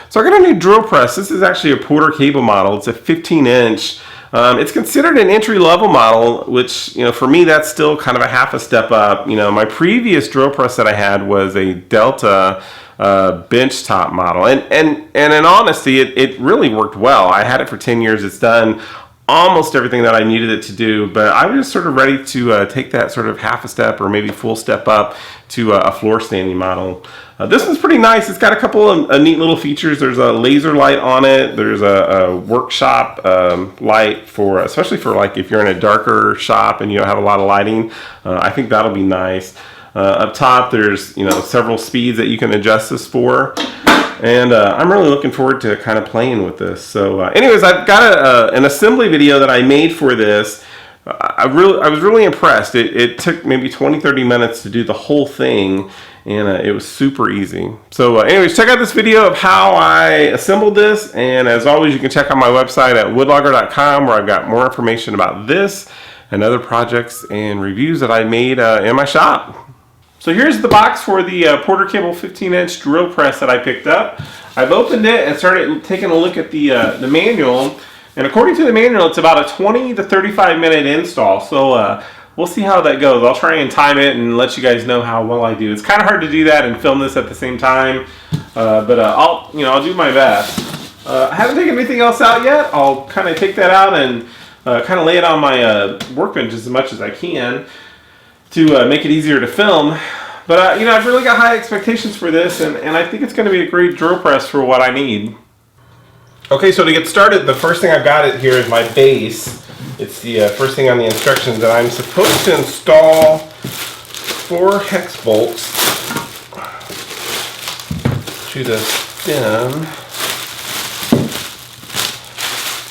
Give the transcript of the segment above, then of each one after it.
So I got a new drill press. This is actually a Porter cable model. It's a 15-inch. It's considered an entry-level model, which, you know, for me, that's still kind of a half a step up. You know, my previous drill press that I had was a Delta bench top model, and in honesty, it really worked well. I had it for 10 years. It's done almost everything that I needed it to do, but I was just sort of ready to take that sort of half a step or maybe full step up to a floor standing model. This one's pretty nice. It's got a couple of neat little features. There's a laser light on it. There's a workshop light for, especially for like if you're in a darker shop and you don't have a lot of lighting. I think that'll be nice. Up top, there's, you know, several speeds that you can adjust this for. And I'm really looking forward to kind of playing with this. So anyways, I've got an assembly video that I made for this. I was really impressed. It took maybe 20-30 minutes to do the whole thing, and it was super easy. So anyways, check out this video of how I assembled this, and as always, you can check out my website at woodlogger.com, where I've got more information about this and other projects and reviews that I made in my shop. So here's the box for the Porter Cable 15-inch drill press that I picked up. I've opened it and started taking a look at the manual. And according to the manual, it's about a 20 to 35 minute install. So we'll see how that goes. I'll try and time it and let you guys know how well I do. It's kind of hard to do that and film this at the same time, but I'll do my best. I haven't taken anything else out yet. I'll kind of take that out and kind of lay it on my workbench as much as I can to make it easier to film. But I've really got high expectations for this, and I think it's going to be a great drill press for what I need. Okay, so to get started, the first thing I've got here is my base. It's the first thing on the instructions, that I'm supposed to install 4 hex bolts to the stem. I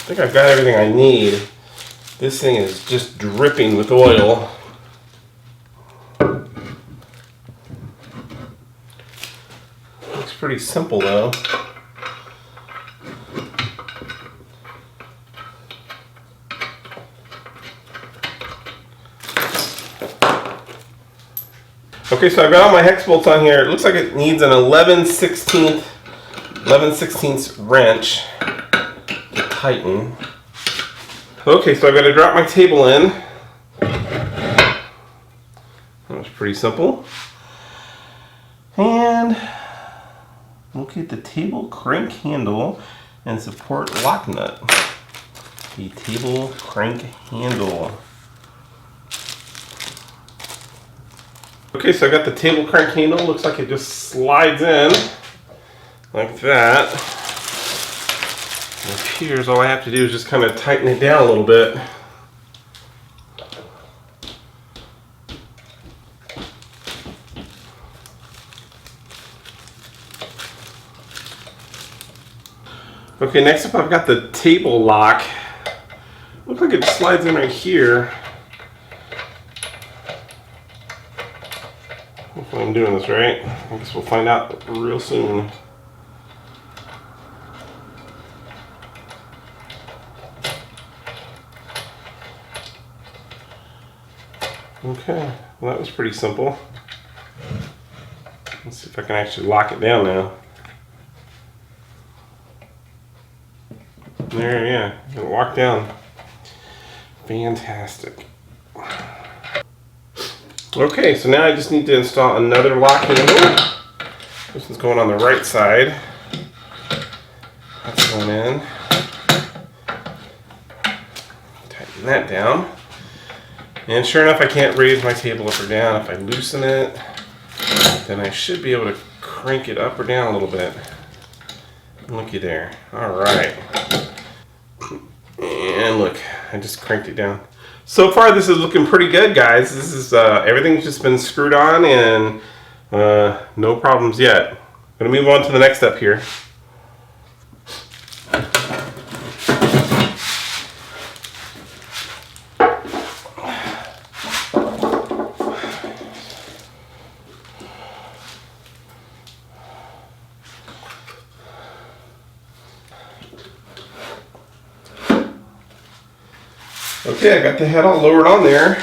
think I've got everything I need. This thing is just dripping with oil. Looks pretty simple though. Okay, so I've got all my hex bolts on here. It looks like it needs an 11/16 wrench to tighten. Okay, so I've got to drop my table in. That was pretty simple. And locate the table crank handle and support lock nut. The table crank handle. Okay, so I got the table crank handle. Looks like it just slides in like that. It appears all I have to do is just kind of tighten it down a little bit. Okay, next up I've got the table lock. Looks like it slides in right here. Hopefully I'm doing this right. I guess we'll find out real soon. Okay, well that was pretty simple. Let's see if I can actually lock it down now. There, yeah, it locked down. Fantastic. Okay, so now I just need to install another lock handle. This is going on the right side. That's going in. Tighten that down. And sure enough, I can't raise my table up or down. If I loosen it, then I should be able to crank it up or down a little bit. Looky there. Alright. And look, I just cranked it down. So far, this is looking pretty good, guys. This is everything's just been screwed on, and no problems yet. I'm gonna move on to the next step here. Okay, I got the head all lowered on there.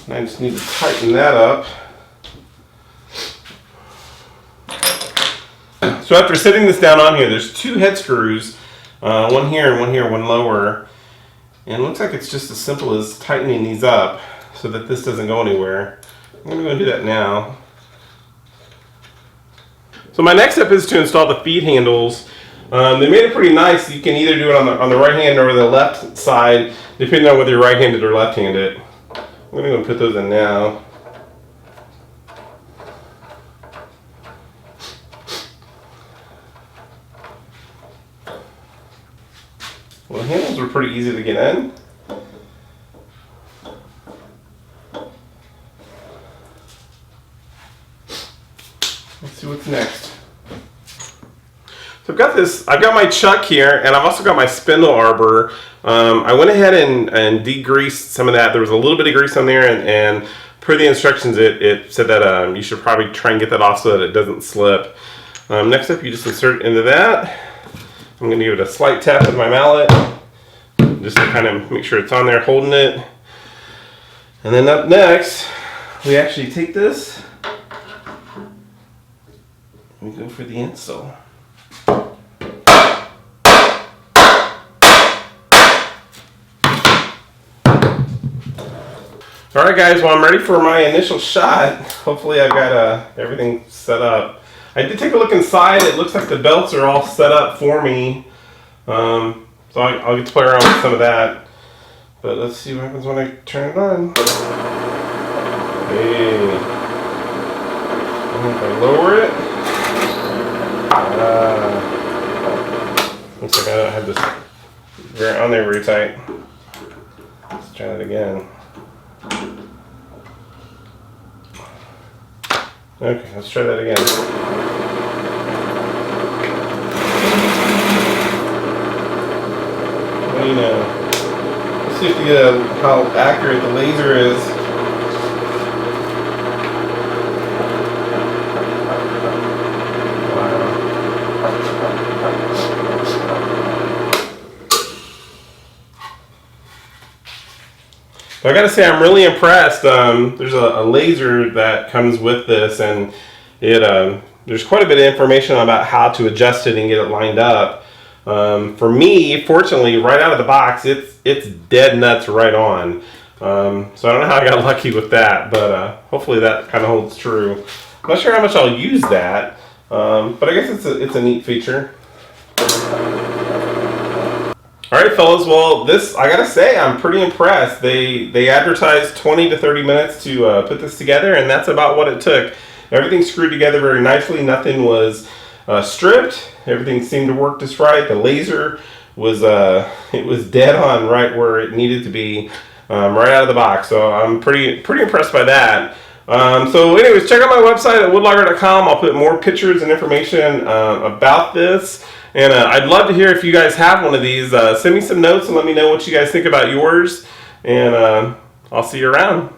And I just need to tighten that up. So after setting this down on here, there's 2 head screws, one here and one here, one lower. And it looks like it's just as simple as tightening these up so that this doesn't go anywhere. I'm going to go and do that now. So my next step is to install the feed handles. They made it pretty nice. You can either do it on the right hand or the left side, depending on whether you're right-handed or left-handed. I'm going to go and put those in now. Well, the handles were pretty easy to get in. Let's see what's next. So I've got my chuck here, and I've also got my spindle arbor. I went ahead and degreased some of that. There was a little bit of grease on there, and per the instructions, it said that you should probably try and get that off so that it doesn't slip. Next up, you just insert it into that. I'm going to give it a slight tap with my mallet, just to kind of make sure it's on there, holding it. And then up next, we actually take this, and we go for the install. Alright guys, well I'm ready for my initial shot. Hopefully I've got everything set up. I did take a look inside. It looks like the belts are all set up for me. So I'll get to play around with some of that. But let's see what happens when I turn it on. Hey. And if I lower it. Looks like I don't have this on there very tight. Let's try that again. Okay, let's try that again. Well, you know, let's see if you get how accurate the laser is. So I gotta say, I'm really impressed. There's a laser that comes with this, and there's quite a bit of information about how to adjust it and get it lined up. For me, fortunately, right out of the box, it's dead nuts right on. So I don't know how I got lucky with that, but hopefully that kind of holds true. I'm not sure how much I'll use that, but I guess it's a neat feature. Alright fellas, well I gotta say, I'm pretty impressed. They advertised 20 to 30 minutes to put this together, and that's about what it took. Everything screwed together very nicely. Nothing was stripped. Everything seemed to work just right. The laser was it was dead on right where it needed to be, right out of the box. So I'm pretty impressed by that. So anyways, check out my website at woodlogger.com. I'll put more pictures and information about this. And I'd love to hear if you guys have one of these. Send me some notes and let me know what you guys think about yours. And I'll see you around.